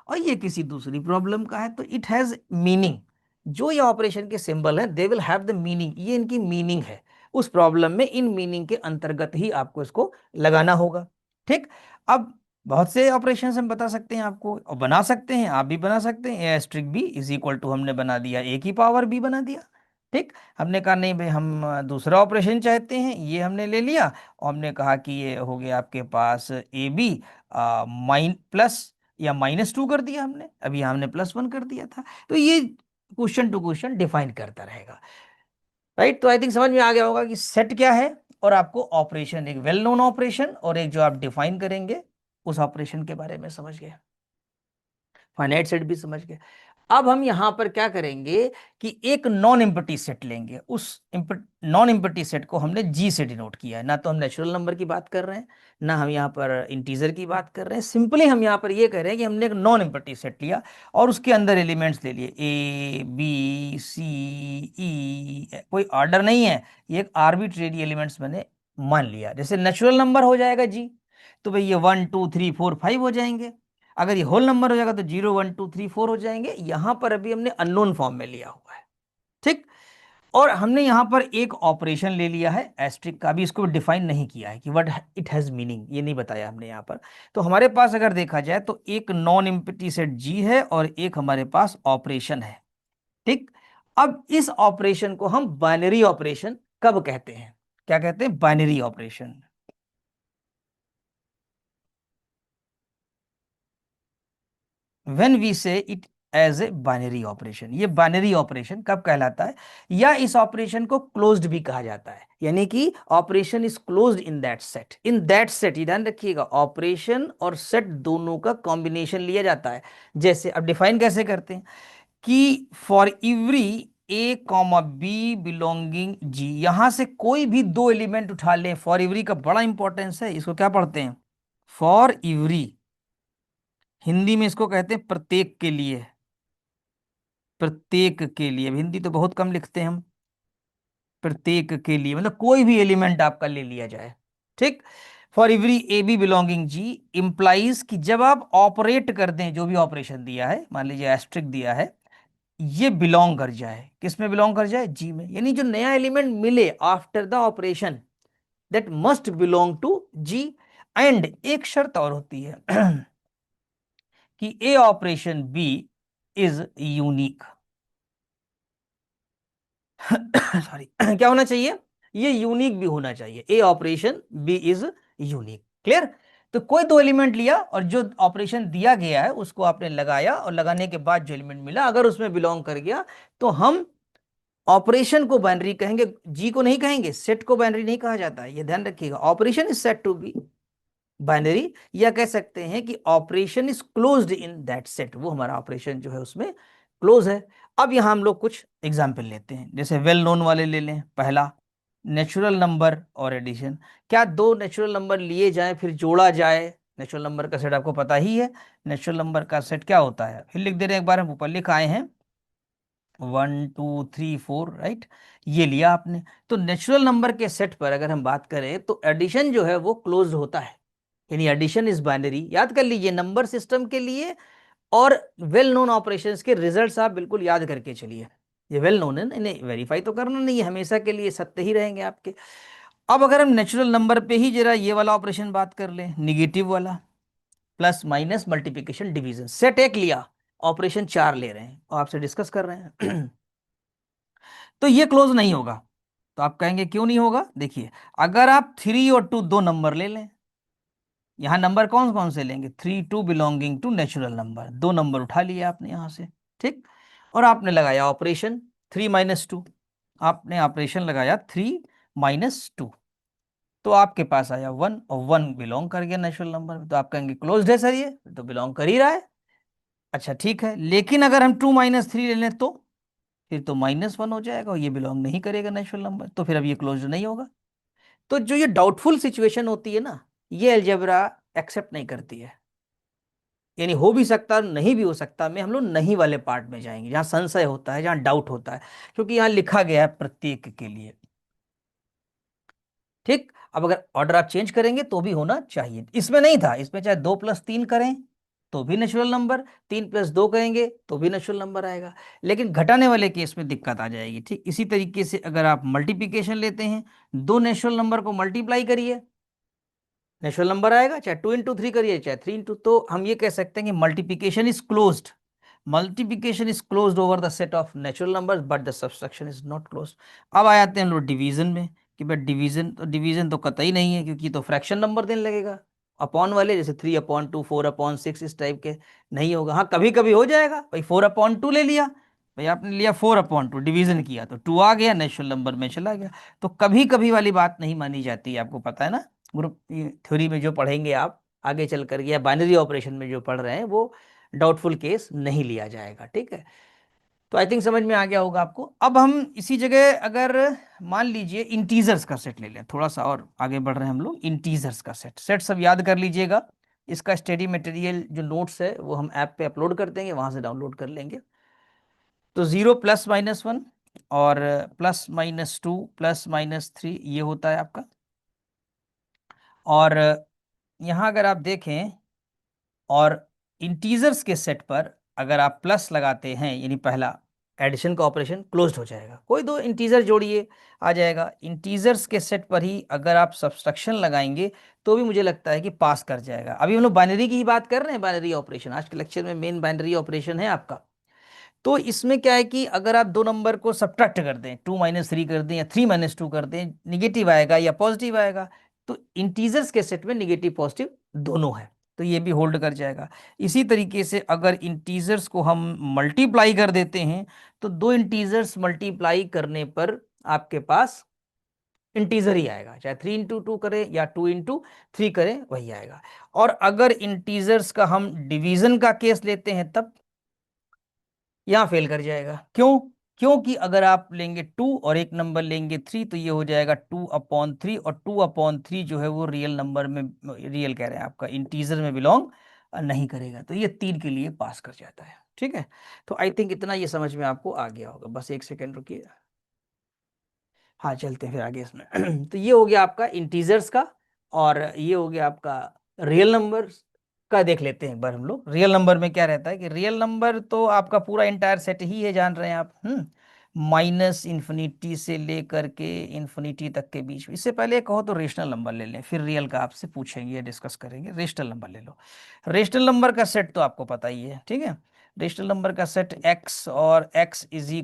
और ये किसी दूसरी प्रॉब्लम का है, तो इट हैज मीनिंग। जो ये ऑपरेशन के सिंबल हैं they will have the meaning, ये इनकी मीनिंग है। उस प्रॉब्लम में इन मीनिंग के अंतर्गत ही आपको इसको लगाना होगा। ठीक, अब बहुत से ऑपरेशंस हम बता सकते हैं आपको, और बना सकते हैं, आप भी बना सकते हैं। A asterisk B is equal to हमने बना दिया ए की पावर बी बना दिया। ठीक, हमने कहा नहीं भाई हम दूसरा ऑपरेशन चाहते हैं, ये हमने ले लिया, और हमने कहा कि ये हो गया आपके पास ए बी माइन प्लस या -2 कर दिया हमने, अभी हमने +1 कर दिया था। तो ये क्वेश्चन टू क्वेश्चन डिफाइन करता रहेगा। राइट, तो आई थिंक समझ में आ गया होगा कि सेट क्या है, और आपको ऑपरेशन, एक वेल नोन ऑपरेशन और एक जो आप डिफाइन करेंगे उस ऑपरेशन के बारे में समझ गए, फाइनाइट सेट भी समझ गए। अब हम यहां पर क्या करेंगे कि एक नॉन एम्प्टी सेट लेंगे। उस नॉन एम्प्टी सेट को हमने जी से डिनोट किया है, ना तो हम नेचुरल नंबर की बात कर रहे हैं, ना हम यहाँ पर इंटीजर की बात कर रहे हैं। सिंपली हम यहाँ पर ये कह रहे हैं कि हमने एक नॉन एम्प्टी सेट लिया और उसके अंदर एलिमेंट्स ले लिए, ए बी सी ई, कोई ऑर्डर नहीं है, ये एक आर्बिट्रेरी एलिमेंट्स मैंने मान लिया। जैसे नेचुरल नंबर हो जाएगा जी, तो भाई ये 1 2 3 4 5 हो जाएंगे। अगर ये होल नंबर हो जाएगा तो 0 1 2 3 4 हो जाएंगे। यहां पर अभी हमने अननोन फॉर्म में लिया हुआ है। ठीक, और हमने यहां पर एक ऑपरेशन ले लिया है एस्ट्रिक का, भी इसको डिफाइन नहीं किया है कि व्हाट इट हैज मीनिंग, ये नहीं बताया हमने यहां पर। तो हमारे पास अगर देखा जाए तो एक नॉन एम्प्टी सेट जी है और एक हमारे पास ऑपरेशन है। ठीक, अब इस ऑपरेशन को हम बाइनरी ऑपरेशन कब कहते हैं, क्या कहते हैं, binary operation. When we say it as a binary operation, ये बाइनरी ऑपरेशन कब कहलाता है, या इस ऑपरेशन को क्लोज्ड भी कहा जाता है, यानी कि operation is closed in that set. In that set, ये ध्यान रखिएगा, ऑपरेशन और सेट दोनों का कॉम्बिनेशन लिया जाता है। जैसे अब डिफाइन कैसे करते हैं कि for every A comma B belonging G, यहां से कोई भी दो एलिमेंट उठा लें। फॉर एवरी का बड़ा इंपॉर्टेंस है, इसको क्या पढ़ते हैं, फॉर एवरी, हिंदी में इसको कहते हैं प्रत्येक के लिए। प्रत्येक के लिए, अब हिंदी तो बहुत कम लिखते हैं हम, प्रत्येक के लिए मतलब कोई भी एलिमेंट आपका ले लिया जाए। ठीक, for every A B belonging G implies कि जब आप ऑपरेट कर दें, जो भी ऑपरेशन दिया है, मान लीजिए एस्ट्रिक दिया है, ये बिलोंग कर जाए, किस में बिलोंग कर जाए, जी में। यानी जो नया एलिमेंट मिले after the operation that must belong to G. And एक शर्त और होती है कि A operation B is unique. Sorry क्या होना चाहिए, ये यूनिक भी होना चाहिए, A operation B is unique. Clear, तो कोई दो एलिमेंट लिया और जो ऑपरेशन दिया गया है उसको आपने लगाया, और लगाने के बाद जो एलिमेंट मिला अगर उसमें बिलोंग कर गया तो हम ऑपरेशन को बाइनरी कहेंगे, जी को नहीं कहेंगे। सेट को बाइनरी नहीं कहा जाता है, ये ध्यान रखिएगा। Operation is set to be binary, या कह सकते हैं कि operation is closed in that set, वो हमारा ऑपरेशन जो है उसमें क्लोज है। अब यहां हम लोग कुछ एग्जाम्पल लेते हैं, जैसे वेल नोन वाले ले लें। पहला, नेचुरल नंबर और एडिशन। क्या दो नेचुरल नंबर लिए जाएं फिर जोड़ा जाए, नेचुरल नंबर का सेट आपको पता ही है। नेचुरल नंबर का सेट क्या होता है, फिर लिख दे रहे हैं, एक बार हम ऊपर लिख आए हैं 1 2 3 4, राइट, ये लिया आपने। तो नेचुरल नंबर के सेट पर अगर हम बात करें तो एडिशन जो है वो क्लोज होता है, यानी एडिशन इज बाइनरी, याद कर लीजिए नंबर सिस्टम के लिए। और वेल नोन ऑपरेशंस के रिजल्ट्स आप बिल्कुल याद करके चलिए, ये वेल नोन है, इन्हें वेरीफाई तो करना नहीं है, हमेशा के लिए सत्य ही रहेंगे आपके। अब अगर हम नेचुरल नंबर पे ही जरा ये वाला ऑपरेशन बात कर लें, निगेटिव वाला, plus minus multiplication division, set एक लिया, ऑपरेशन चार ले रहे हैं और आपसे डिस्कस कर रहे हैं तो ये क्लोज नहीं होगा। तो आप कहेंगे क्यों नहीं होगा, देखिए अगर आप 3 और 2 दो नंबर ले लें, यहां नंबर कौन कौन से लेंगे, 3 2 बिलोंगिंग टू नेचुरल नंबर, दो नंबर उठा लिए आपने यहां से, ठीक। और आपने लगाया ऑपरेशन 3 - 2, आपने ऑपरेशन लगाया 3 - 2, तो आपके पास आया 1 और 1 बिलोंग कर गया नेचुरल नंबर में। तो आप कहेंगे क्लोज्ड है सर, ये तो बिलोंग कर ही रहा है। अच्छा ठीक है, लेकिन अगर हम 2 - 3 ले लें तो फिर तो -1 हो जाएगा और ये बिलोंग नहीं करेगा नेचुरल नंबर, तो फिर अब ये क्लोज्ड नहीं होगा। तो जो ये डाउटफुल सिचुएशन होती है ना, ये अलजेब्रा एक्सेप्ट नहीं करती है। यानी हो भी सकता है नहीं भी हो सकता, में हम लोग नहीं वाले पार्ट में जाएंगे जहां संशय होता है, जहां डाउट होता है, क्योंकि यहां लिखा गया है प्रत्येक के लिए, ठीक। अब अगर ऑर्डर आप चेंज करेंगे तो भी होना चाहिए, इसमें नहीं था, इसमें चाहे 2 + 3 करें तो भी नेचुरल नंबर, 3 + 2 करेंगे तो भी नेचुरल नंबर आएगा, लेकिन घटाने वाले केस में दिक्कत आ जाएगी, ठीक। इसी तरीके से अगर आप मल्टीप्लीकेशन लेते हैं, दो नेचुरल नंबर को मल्टीप्लाई करिए, नेचुरल नंबर आएगा, चाहे 2 × 3 करिए चाहे 3 × 2, तो हम ये कह सकते हैं कि multiplication is closed, multiplication is closed over the set of natural numbers but the subtraction is not closed. अब आ जाते हैं हम लोग डिवीजन में, कि भाई डिवीजन तो कतई नहीं है, क्योंकि तो फ्रैक्शन नंबर देने लगेगा, अपॉन वाले जैसे 3/2 4/6 इस टाइप के नहीं होगा। हाँ कभी कभी हो जाएगा, भाई 4/2 ले लिया, भाई आपने लिया 4/2 डिवीजन किया तो 2 आ गया, नेचुरल नंबर में चला गया। तो कभी कभी वाली बात नहीं मानी जाती है, आपको पता है ना, ग्रुप थ्योरी में जो पढ़ेंगे आप आगे चल कर, या बाइनरी ऑपरेशन में जो पढ़ रहे हैं, वो डाउटफुल केस नहीं लिया जाएगा, ठीक है। तो आई थिंक समझ में आ गया होगा आपको। अब हम इसी जगह अगर मान लीजिए इंटीजर्स का सेट ले लें, थोड़ा सा और आगे बढ़ रहे हैं हम लोग, इंटीजर्स का सेट, सेट सब याद कर लीजिएगा, इसका स्टडी मटेरियल जो नोट्स है वो हम ऐप पे अपलोड कर देंगे, वहां से डाउनलोड कर लेंगे। तो 0 +- 1 और +- 2 +- 3 ये होता है आपका। और यहाँ अगर आप देखें, और इंटीजर्स के सेट पर अगर आप प्लस लगाते हैं, यानी पहला एडिशन का ऑपरेशन क्लोज्ड हो जाएगा, कोई दो इंटीजर जोड़िए आ जाएगा। इंटीजर्स के सेट पर ही अगर आप सब्सट्रैक्शन लगाएंगे तो भी मुझे लगता है कि पास कर जाएगा। अभी हम लोग बाइनरी की ही बात कर रहे हैं, बाइनरी ऑपरेशन आज के लेक्चर में मेन बाइनरी ऑपरेशन है आपका। तो इसमें क्या है कि अगर आप दो नंबर को सब्ट्रैक्ट कर दें, 2 - 3 कर दें या 3 - 2 कर दें, निगेटिव आएगा या पॉजिटिव आएगा। तो इंटीजर्स के सेट में निगेटिव पॉजिटिव दोनों है, तो ये भी होल्ड कर जाएगा। इसी तरीके से अगर इंटीजर्स को हम मल्टीप्लाई कर देते हैं, तो दो इंटीजर्स मल्टीप्लाई करने पर आपके पास इंटीजर ही आएगा, चाहे 3 × 2 करें या 2 × 3 करें वही आएगा। और अगर इंटीजर्स का हम डिवीजन का केस लेते हैं तब यहां फेल कर जाएगा, क्यों, क्योंकि अगर आप लेंगे 2 और एक नंबर लेंगे 3, तो ये हो जाएगा 2/3, और 2/3 जो है वो रियल नंबर में, रियल कह रहे हैं आपका इंटीजर में बिलोंग नहीं करेगा, तो ये 3 के लिए पास कर जाता है, ठीक है। तो आई थिंक इतना ये समझ में आपको आ गया होगा, बस एक सेकेंड रुकिए। हाँ चलते हैं फिर आगे इसमें तो ये हो गया आपका इंटीजर्स का, और ये हो गया आपका रियल नंबर का। देख लेते हैं एक बार हम लोग रियल नंबर में क्या रहता है, कि रियल नंबर तो आपका पूरा इंटायर सेट ही है, जान रहे हैं आप, -इन्फिनिटी से लेकर के इन्फिनिटी तक के बीच में। इससे पहले कहो तो रेशनल नंबर ले लें, फिर रियल का आपसे पूछेंगे, डिस्कस करेंगे। रेशनल नंबर ले लो, रेशनल नंबर का सेट तो आपको पता ही है, ठीक है। रेशनल नंबर का सेट x, और x =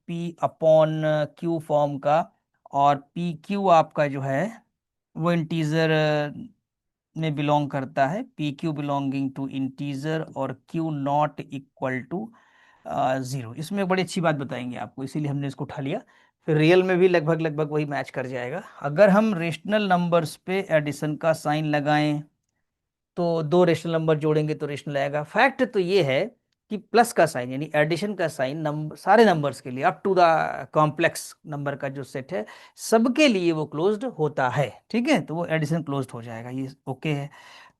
p/q फॉर्म का, और पी क्यू आपका जो है वो इंटीजर में बिलोंग करता है, p q belonging to integer, और q नॉट इक्वल टू 0। इसमें एक बड़ी अच्छी बात बताएंगे आपको, इसीलिए हमने इसको उठा लिया। फिर रियल में भी लगभग लगभग वही मैच कर जाएगा। अगर हम रेशनल नंबर्स पे एडिशन का साइन लगाएं तो दो रेशनल नंबर जोड़ेंगे तो रेशनल आएगा। फैक्ट तो ये है कि प्लस का साइन यानी एडिशन का साइन नंबर, सारे नंबर्स के लिए up to the complex number का जो सेट है सबके लिए वो क्लोज्ड होता है, ठीक है। तो वो एडिशन क्लोज्ड हो जाएगा, ये ओके है।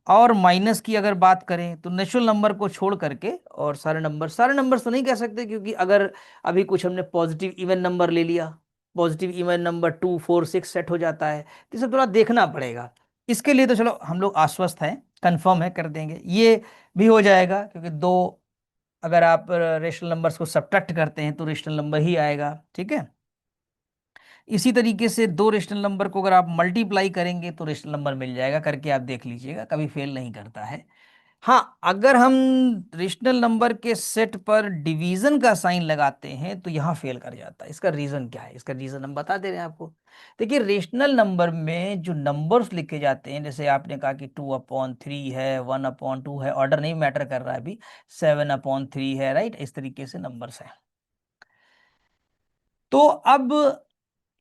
और माइनस की अगर बात करें तो नेचुरल नंबर को छोड़ करके और सारे नंबर तो नहीं कह सकते, क्योंकि अगर अभी कुछ हमने पॉजिटिव इवन नंबर ले लिया, पॉजिटिव इवन नंबर 2 4 6 सेट हो जाता है, तो इसे थोड़ा देखना पड़ेगा। इसके लिए तो चलो हम लोग आश्वस्त हैं, कंफर्म है, कर देंगे, ये भी हो जाएगा, क्योंकि दो, अगर आप रेशनल नंबर्स को सब्ट्रैक्ट करते हैं तो रेशनल नंबर ही आएगा, ठीक है। इसी तरीके से दो रेशनल नंबर को अगर आप मल्टीप्लाई करेंगे तो रेशनल नंबर मिल जाएगा, करके आप देख लीजिएगा, कभी फेल नहीं करता है। हाँ, अगर हम रेशनल नंबर के सेट पर डिवीजन का साइन लगाते हैं तो यहाँ फेल कर जाता है। इसका रीजन क्या है? इसका रीजन हम बता दे रहे हैं आपको। देखिए, रेशनल नंबर में जो नंबर्स लिखे जाते हैं, जैसे आपने कहा कि 2/3 है, 1/2 है, ऑर्डर नहीं मैटर कर रहा है अभी, 7/3 है, राइट, इस तरीके से नंबर्स हैं। तो अब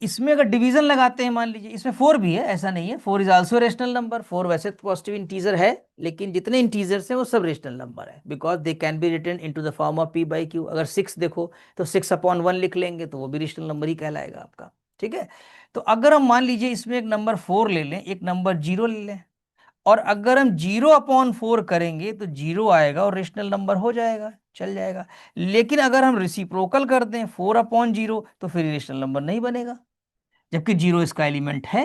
इसमें अगर डिवीजन लगाते हैं, मान लीजिए इसमें 4 भी है, ऐसा नहीं है, 4 इज आल्सो रेशनल नंबर, 4 वैसे तो पॉजिटिव इंटीजर है, लेकिन जितने इंटीजर्स हैं वो सब रेशनल नंबर है, because they can be written into the form of p/q। अगर 6 देखो तो 6/1 लिख लेंगे तो वो भी रेशनल नंबर ही कहलाएगा आपका, ठीक है। तो अगर हम मान लीजिए इसमें एक नंबर 4 ले लें, एक नंबर 0 ले लें, और अगर हम 0/4 करेंगे तो 0 आएगा और रेशनल नंबर हो जाएगा, चल जाएगा। लेकिन अगर हम रिसिप्रोकल कर दें 4/0 तो फिर रेशनल नंबर नहीं बनेगा, जबकि 0 इसका एलिमेंट है।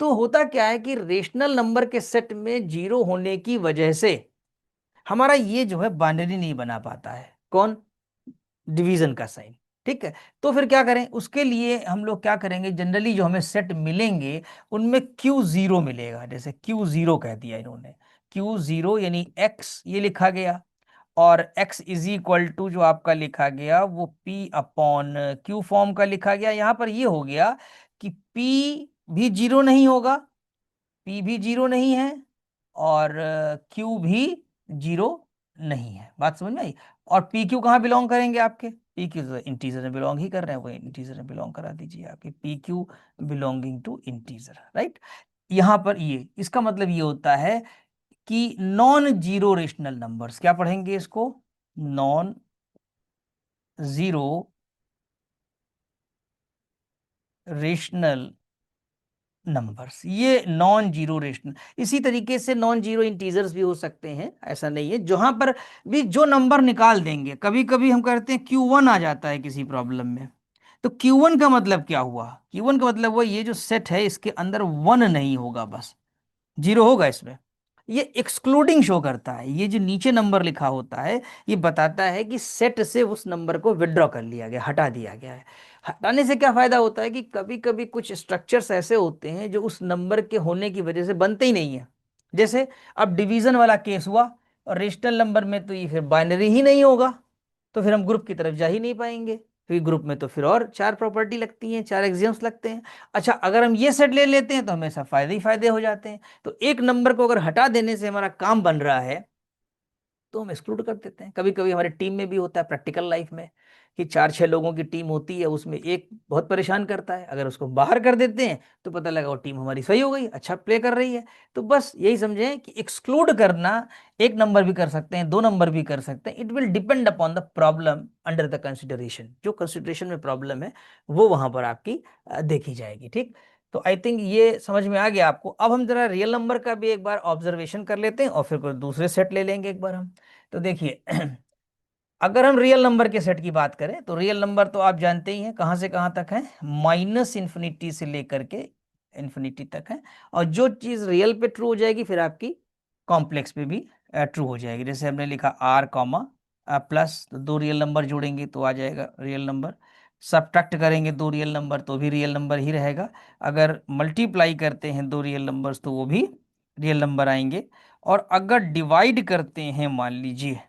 तो होता क्या है कि रेशनल नंबर के सेट में 0 होने की वजह से हमारा ये जो है बाइनरी नहीं बना पाता है, कौन? डिवीजन का साइन, ठीक है। तो फिर क्या करें? उसके लिए हम लोग क्या करेंगे, जनरली जो हमें सेट मिलेंगे उनमें Q0 मिलेगा, जैसे Q0 कह दिया इन्होंने, Q0 यानी x ये लिखा गया, और x इज इक्वल टू जो आपका लिखा गया वो p/q फॉर्म का लिखा गया। यहां पर ये हो गया कि p भी 0 नहीं होगा, p भी 0 नहीं है, और q भी 0 नहीं है। बात समझ में आई? और पी क्यू कहाँ बिलोंग करेंगे आपके? पी क्यू तो इंटीजर में बिलोंग ही कर रहे हैं, वो इंटीजर में बिलोंग करा दीजिए, आपके p q belonging to integer, right. यहाँ पर ये इसका मतलब ये होता है कि नॉन जीरो रेशनल नंबर्स, क्या पढ़ेंगे इसको? नॉन जीरो रेशनल नंबर्स, ये नॉन जीरो रेशनल। इसी तरीके से नॉन जीरो इंटीजर्स भी हो सकते हैं, ऐसा नहीं है, जहां पर भी जो नंबर निकाल देंगे, कभी कभी हम करते हैं Q1 आ जाता है किसी प्रॉब्लम में, तो Q1 का मतलब क्या हुआ? Q1 का मतलब हुआ ये जो सेट है इसके अंदर 1 नहीं होगा, बस 0 होगा इसमें। ये एक्सक्लूडिंग शो करता है, ये जो नीचे नंबर लिखा होता है ये बताता है कि सेट से उस नंबर को विड्रॉ कर लिया गया, हटा दिया गया है। हटाने से क्या फायदा होता है कि कभी कभी कुछ स्ट्रक्चर्स ऐसे होते हैं जो उस नंबर के होने की वजह से बनते ही नहीं है। जैसे अब डिवीजन वाला केस हुआ, और रेशनल नंबर में तो ये फिर बाइनरी ही नहीं होगा, तो फिर हम ग्रुप की तरफ जा ही नहीं पाएंगे, क्योंकि ग्रुप में तो फिर और 4 प्रॉपर्टी लगती हैं, 4 एक्सियम्स लगते हैं। अच्छा, अगर हम ये सेट ले लेते हैं तो हमेशा फायदे ही फायदे हो जाते हैं। तो एक नंबर को अगर हटा देने से हमारा काम बन रहा है तो हम एक्सक्लूड कर देते हैं। कभी कभी हमारे टीम में भी होता है, प्रैक्टिकल लाइफ में, कि 4-6 लोगों की टीम होती है, उसमें एक बहुत परेशान करता है, अगर उसको बाहर कर देते हैं तो पता लगा वो टीम हमारी सही हो गई, अच्छा प्ले कर रही है। तो बस यही समझें कि एक्सक्लूड करना, एक नंबर भी कर सकते हैं, 2 नंबर भी कर सकते हैं, it will depend upon the problem under the consideration. जो कंसिडरेशन में प्रॉब्लम है वो वहां पर आपकी देखी जाएगी, ठीक। तो आई थिंक ये समझ में आ गया आपको। अब हम जरा रियल नंबर का भी एक बार ऑब्जर्वेशन कर लेते हैं और फिर कोई दूसरे सेट ले लेंगे एक बार हम। तो देखिए अगर हम रियल नंबर के सेट की बात करें तो रियल नंबर तो आप जानते ही हैं कहाँ से कहाँ तक है, -इन्फिनिटी से लेकर के इन्फिनिटी तक है। और जो चीज़ रियल पे ट्रू हो जाएगी फिर आपकी कॉम्प्लेक्स पे भी ट्रू हो जाएगी। जैसे हमने लिखा r कॉमा प्लस, तो 2 रियल नंबर जोड़ेंगे तो आ जाएगा रियल नंबर, सब्ट्रैक्ट करेंगे 2 रियल नंबर तो भी रियल नंबर ही रहेगा, अगर मल्टीप्लाई करते हैं 2 रियल नंबर्स तो वो भी रियल नंबर आएंगे, और अगर डिवाइड करते हैं मान लीजिए,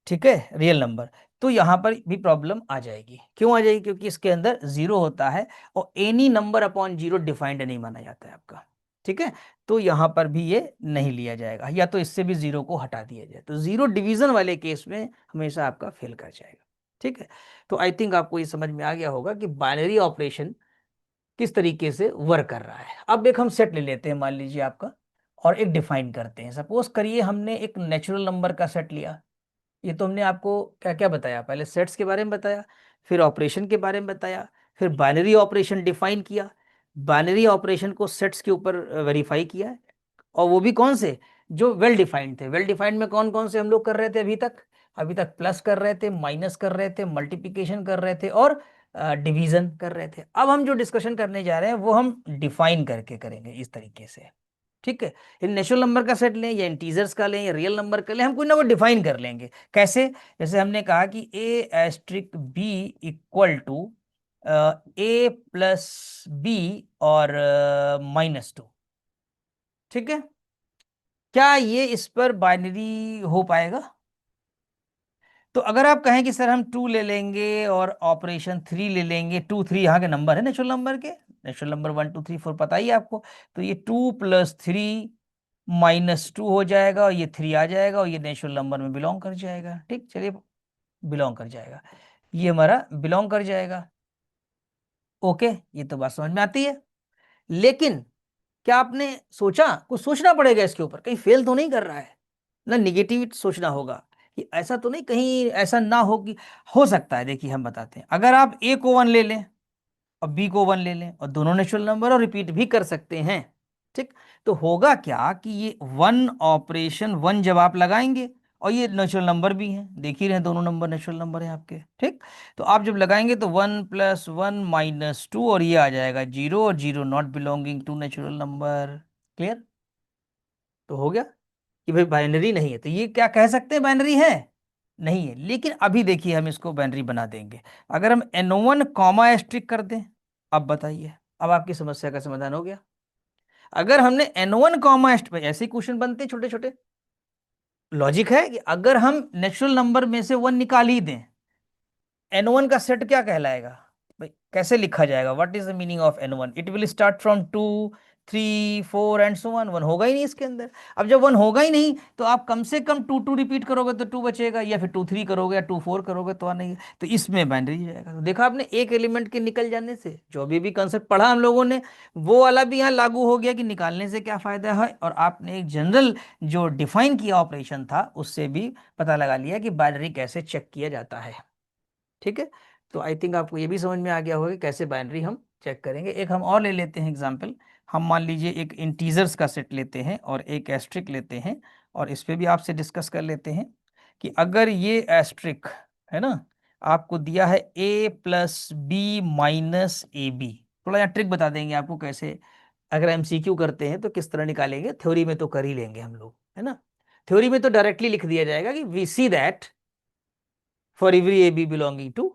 ठीक है, रियल नंबर, तो यहां पर भी प्रॉब्लम आ जाएगी। क्यों आ जाएगी? क्योंकि इसके अंदर 0 होता है और एनी नंबर अपॉन 0 डिफाइंड नहीं माना जाता है आपका, ठीक है। तो यहां पर भी ये नहीं लिया जाएगा, या तो इससे भी 0 को हटा दिया जाए, तो 0 डिवीजन वाले केस में हमेशा आपका फेल कर जाएगा, ठीक है। तो आई थिंक आपको ये समझ में आ गया होगा कि बाइनरी ऑपरेशन किस तरीके से वर्क कर रहा है। अब एक हम सेट ले लेते हैं मान लीजिए आपका, और एक डिफाइन करते हैं। सपोज करिए हमने एक नेचुरल नंबर का सेट लिया। ये तो हमने आपको क्या क्या बताया, पहले सेट्स के बारे में बताया, फिर ऑपरेशन के बारे में बताया, फिर बाइनरी ऑपरेशन डिफाइन किया, बाइनरी ऑपरेशन को सेट्स के ऊपर वेरीफाई किया, और वो भी कौन से? जो वेल डिफाइंड थे। वेल डिफाइंड में कौन कौन से हम लोग कर रहे थे अभी तक? अभी तक प्लस कर रहे थे, माइनस कर रहे थे, मल्टीप्लिकेशन कर रहे थे, और डिवीजन कर रहे थे। अब हम जो डिस्कशन करने जा रहे हैं वो हम डिफाइन करके करेंगे इस तरीके से, ठीक है। इन नेचुरल नंबर का सेट लें या इंटीजर्स का लें या रियल नंबर का लें, हम कोई ना कोई डिफाइन कर लेंगे। कैसे? जैसे हमने कहा कि A asterisk B equal to A plus B और -2, ठीक है। क्या ये इस पर बाइनरी हो पाएगा? तो अगर आप कहें कि सर हम 2 ले लेंगे और ऑपरेशन 3 ले लेंगे, 2 3 यहाँ के नंबर है नेचुरल नंबर के, नेचुरल नंबर 1 2 3 4 पता ही है आपको, तो ये 2 + 3 -2 हो जाएगा और ये 3 आ जाएगा और ये नेचुरल नंबर में बिलोंग कर जाएगा, ठीक। चलिए, बिलोंग कर जाएगा, ये हमारा बिलोंग कर जाएगा। ओके, ये तो बात समझ में आती है। लेकिन क्या आपने सोचा, कुछ सोचना पड़ेगा इसके ऊपर, कहीं फेल तो नहीं कर रहा है ना, निगेटिव सोचना होगा कि ऐसा तो नहीं, कहीं ऐसा ना हो कि, हो सकता है। देखिए हम बताते हैं, अगर आप ए को 1 ले लें और बी को 1 ले लें और दोनों नेचुरल नंबर और रिपीट भी कर सकते हैं, ठीक। तो होगा क्या कि ये 1 ऑपरेशन 1 जब आप लगाएंगे, और ये नेचुरल नंबर भी हैं, देख ही रहे हैं दोनों नंबर नेचुरल नंबर हैं आपके, ठीक। तो आप जब लगाएंगे तो 1 + 1 -2 और ये आ जाएगा 0 और 0 not belonging to natural number. Clear? तो हो गया कि भाई बाइनरी नहीं है, तो ये क्या कह सकते हैं बाइनरी है? नहीं है। लेकिन अभी देखिए हम इसको बाइनरी बना देंगे। अगर हम n1 कॉमा एस्ट्रिक कर दें, अब बताइए, अब आपकी समस्या का समाधान हो गया। अगर हमने n1 कॉमा एस्ट्रिक, ऐसे ही क्वेश्चन बनते हैं छोटे छोटे, लॉजिक है कि अगर हम नेचुरल नंबर में से 1 निकाल ही दें, n1 का सेट क्या कहलाएगा भाई, कैसे लिखा जाएगा? What is the meaning of n1? It will start from 2 3 4 and so on. 1 होगा ही नहीं इसके अंदर। अब जब 1 होगा ही नहीं तो आप कम से कम 2 2 रिपीट करोगे तो 2 बचेगा, या फिर 2 3 करोगे या 2 4 करोगे तो नहीं, तो इसमें बाइनरी जाएगा। तो देखा आपने, एक एलिमेंट के निकल जाने से जो भी कंसेप्ट पढ़ा हम लोगों ने, वो वाला भी यहाँ लागू हो गया कि निकालने से क्या फायदा है, और आपने एक जनरल जो डिफाइन किया ऑपरेशन था उससे भी पता लगा लिया कि बाइनरी कैसे चेक किया जाता है, ठीक है। तो आई थिंक आपको ये भी समझ में आ गया होगा कि कैसे बाइनरी हम चेक करेंगे। एक हम और ले लेते हैं एग्जांपल। हम मान लीजिए एक इंटीजर्स का सेट लेते हैं और एक एस्ट्रिक लेते हैं, और इस पे भी आपसे डिस्कस कर लेते हैं कि अगर ये एस्ट्रिक है ना, आपको दिया है a + b - ab। थोड़ा यहाँ ट्रिक बता देंगे आपको कैसे, अगर एमसीक्यू करते हैं तो किस तरह निकालेंगे, थ्योरी में तो कर ही लेंगे हम लोग, है ना। थ्योरी में तो डायरेक्टली लिख दिया जाएगा कि we see that for every A B belonging to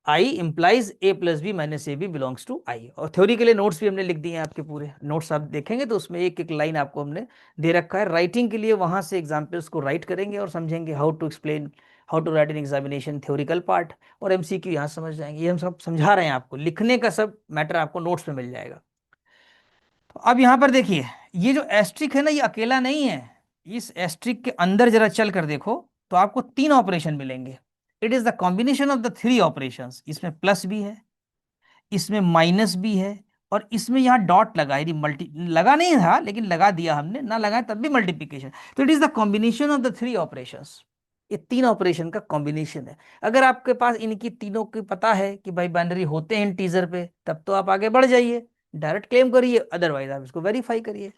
I implies a + b - ab belongs to I. और थ्योरी के लिए नोट्स भी हमने लिख दिए हैं आपके, पूरे नोट्स आप देखेंगे तो उसमें एक एक लाइन आपको हमने दे रखा है। राइटिंग के लिए वहां से एग्जाम्पल्स को राइट करेंगे और समझेंगे how to explain, how to write in examination theoretical part, और एमसीक्यू यहाँ समझ जाएंगे। ये हम सब समझा रहे हैं आपको, लिखने का सब मैटर आपको नोट्स में मिल जाएगा। तो अब यहाँ पर देखिए, ये जो एस्ट्रिक है ना, ये अकेला नहीं है। इस एस्ट्रिक के अंदर जरा चल कर देखो तो आपको 3 ऑपरेशन मिलेंगे। It is the combination of the 3 operations. इसमें प्लस भी है, इसमें माइनस भी है, और इसमें यहाँ डॉट लगा, यदि मल्टी लगा नहीं था लेकिन लगा दिया हमने, ना लगाया तब भी मल्टीप्लिकेशन। तो it is the combination of the 3 operations. ये 3 ऑपरेशन का कॉम्बिनेशन है। अगर आपके पास इनकी तीनों की पता है कि भाई बाइनरी होते हैं इंटीजर पे, तब तो आप आगे बढ़ जाइए, डायरेक्ट क्लेम करिए, अदरवाइज आप इसको वेरीफाई करिए।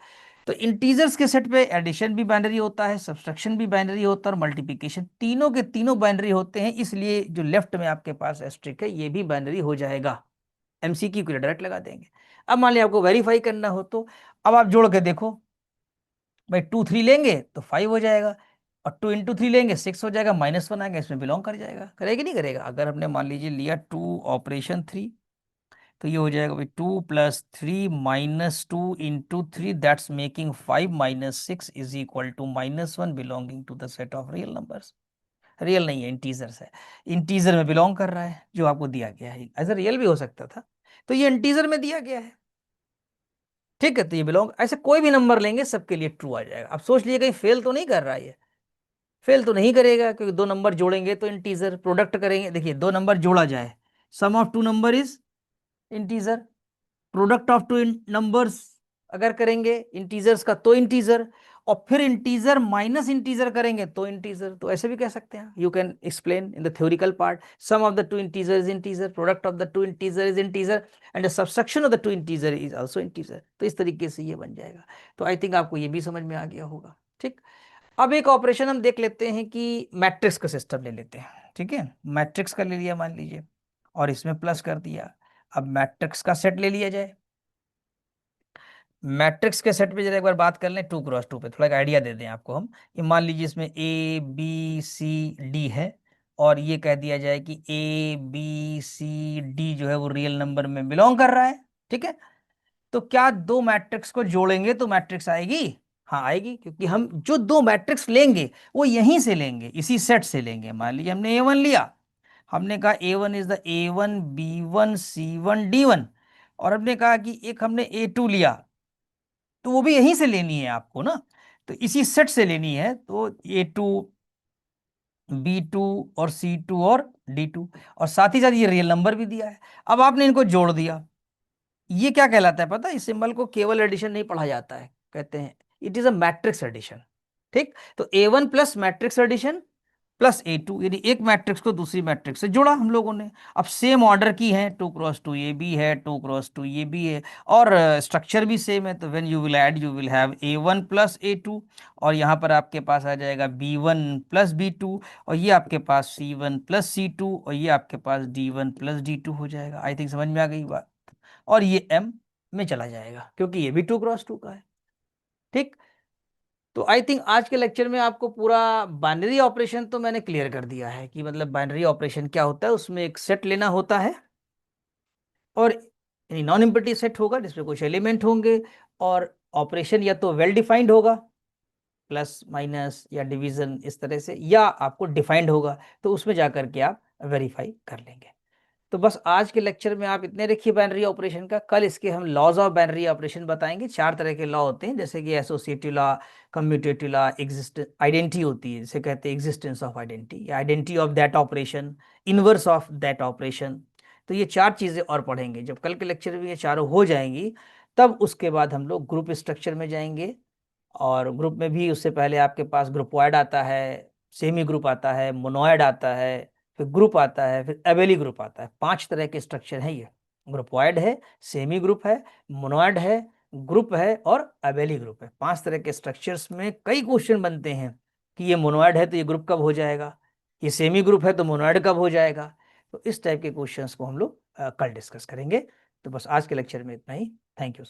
तो इंटीजर्स के सेट पे एडिशन भी बाइनरी होता है, सब्सट्रैक्शन भी बाइनरी होता है, और मल्टीप्लिकेशन, तीनों के तीनों बाइनरी होते हैं। इसलिए जो लेफ्ट में आपके पास एस्ट्रिक है ये भी बाइनरी हो जाएगा। एमसीक्यू के लिए डायरेक्ट लगा देंगे। अब मान लिया आपको वेरीफाई करना हो तो अब आप जोड़ के देखो, भाई 2 3 लेंगे तो 5 हो जाएगा, और 2 × 3 लेंगे 6 हो जाएगा, -1 आएगा, इसमें बिलोंग कर जाएगा। करेगा नहीं करेगा? अगर हमने मान लीजिए लिया 2 ऑपरेशन 3, तो ये हो जाएगा भाई 2 + 3 -2 × 3, that's making 5 - 6 is equal to -1 belonging to the set of real numbers. Real नहीं है, इंटीजर्स है। इंटीजर में बिलोंग कर रहा है जो आपको दिया गया है, ऐसा रियल भी हो सकता था, तो ये इंटीजर में दिया गया है, ठीक है। तो ये बिलोंग, ऐसे कोई भी नंबर लेंगे सबके लिए ट्रू आ जाएगा। अब सोच लिए कहीं फेल तो नहीं कर रहा है ये, फेल तो नहीं करेगा, क्योंकि दो नंबर जोड़ेंगे तो इंटीजर, प्रोडक्ट करेंगे, देखिए दो नंबर जोड़ा जाए, sum of two number is integer, product of two numbers अगर करेंगे इंटीजर्स का तो इंटीजर, और फिर इंटीजर माइनस इंटीजर करेंगे तो इंटीजर। तो ऐसे भी कह सकते हैं, you can explain in the theoretical part, sum of the two integer is integer, product of the two integer is integer, and the subsection of the two integer is also integer. तो इस तरीके से ये बन जाएगा। तो I think आपको ये भी समझ में आ गया होगा, ठीक। अब एक ऑपरेशन हम देख लेते हैं कि मैट्रिक्स का सिस्टम ले लेते हैं, ठीक है। मैट्रिक्स का ले लिया मान लीजिए, और इसमें प्लस कर दिया। अब मैट्रिक्स का सेट ले लिया जाए। मैट्रिक्स के सेट पे जरा एक बार बात कर लें 2x2 पे, थोड़ा एक आइडिया दे दें आपको हम। ये मान लीजिए इसमें ए बी सी डी है, और ये कह दिया जाए कि ए बी सी डी जो है वो रियल नंबर में बिलोंग कर रहा है। ठीक है, तो क्या दो मैट्रिक्स को जोड़ेंगे तो मैट्रिक्स आएगी? हाँ आएगी, क्योंकि हम जो दो मैट्रिक्स लेंगे वो यहीं से लेंगे, इसी सेट से लेंगे। मान लीजिए हमने ए वन लिया, हमने कहा A one is the A one B one C one D one, और हमने कहा कि एक हमने ए टू लिया, तो वो भी यहीं से लेनी है आपको ना, तो इसी सेट से लेनी है। तो ए टू बी टू और सी टू और डी टू, और साथ ही साथ ये रियल नंबर भी दिया है। अब आपने इनको जोड़ दिया, ये क्या कहलाता है पता है? इस सिंबल को केवल एडिशन नहीं पढ़ा जाता है, कहते हैं it is a matrix addition. ठीक, तो A one plus matrix addition plus A two, यानी एक मैट्रिक्स को दूसरी मैट्रिक्स से जोड़ा हम लोगों ने। अब सेम ऑर्डर की है, 2x2 ये भी है, 2x2 ये भी है, और स्ट्रक्चर भी सेम है। तो when you will add you will have A one plus A two, और यहाँ पर आपके पास आ जाएगा B one plus B two, और ये आपके पास C one plus C two, और ये आपके पास D one plus D two हो जाएगा। आई थिंक समझ में आ गई बात। और ये एम में चला जाएगा, क्योंकि ये भी 2x2 का है। ठीक, तो आई थिंक आज के लेक्चर में आपको पूरा बाइनरी ऑपरेशन तो मैंने क्लियर कर दिया है, कि मतलब बाइनरी ऑपरेशन क्या होता है। उसमें एक सेट लेना होता है, और यानी नॉन एम्प्टी सेट होगा जिसमें कुछ एलिमेंट होंगे, और ऑपरेशन या तो वेल डिफाइंड होगा, प्लस माइनस या डिवीजन इस तरह से, या आपको डिफाइंड होगा, तो उसमें जाकर के आप वेरीफाई कर लेंगे। तो बस आज के लेक्चर में आप इतने रखिए बाइनरी ऑपरेशन का। कल इसके हम लॉज ऑफ बाइनरी ऑपरेशन बताएंगे। चार तरह के लॉ होते हैं, जैसे कि associative law, commutative law, exist identity होती है जिसे कहते हैं एग्जिस्टेंस ऑफ आइडेंटिटी, या identity of that operation, inverse of that operation. तो ये चार चीज़ें और पढ़ेंगे। जब कल के लेक्चर में ये चारों हो जाएंगी, तब उसके बाद हम लोग ग्रुप स्ट्रक्चर में जाएंगे। और ग्रुप में भी उससे पहले आपके पास ग्रुपवाइड आता है, सेमी ग्रुप आता है, मोनोइड आता है, फिर ग्रुप आता है, फिर एबेली ग्रुप आता है। पांच तरह के स्ट्रक्चर हैं ये। ग्रुपवाइड है, सेमी ग्रुप है, मोनोइड है, ग्रुप है, और एबेली ग्रुप है। पांच तरह के स्ट्रक्चर्स में कई क्वेश्चन बनते हैं कि ये मोनोइड है तो ये ग्रुप कब हो जाएगा, ये सेमी ग्रुप है तो मोनोइड कब हो जाएगा। तो इस टाइप के क्वेश्चंस को हम लोग कल डिस्कस करेंगे। तो बस आज के लेक्चर में इतना ही। Thank you.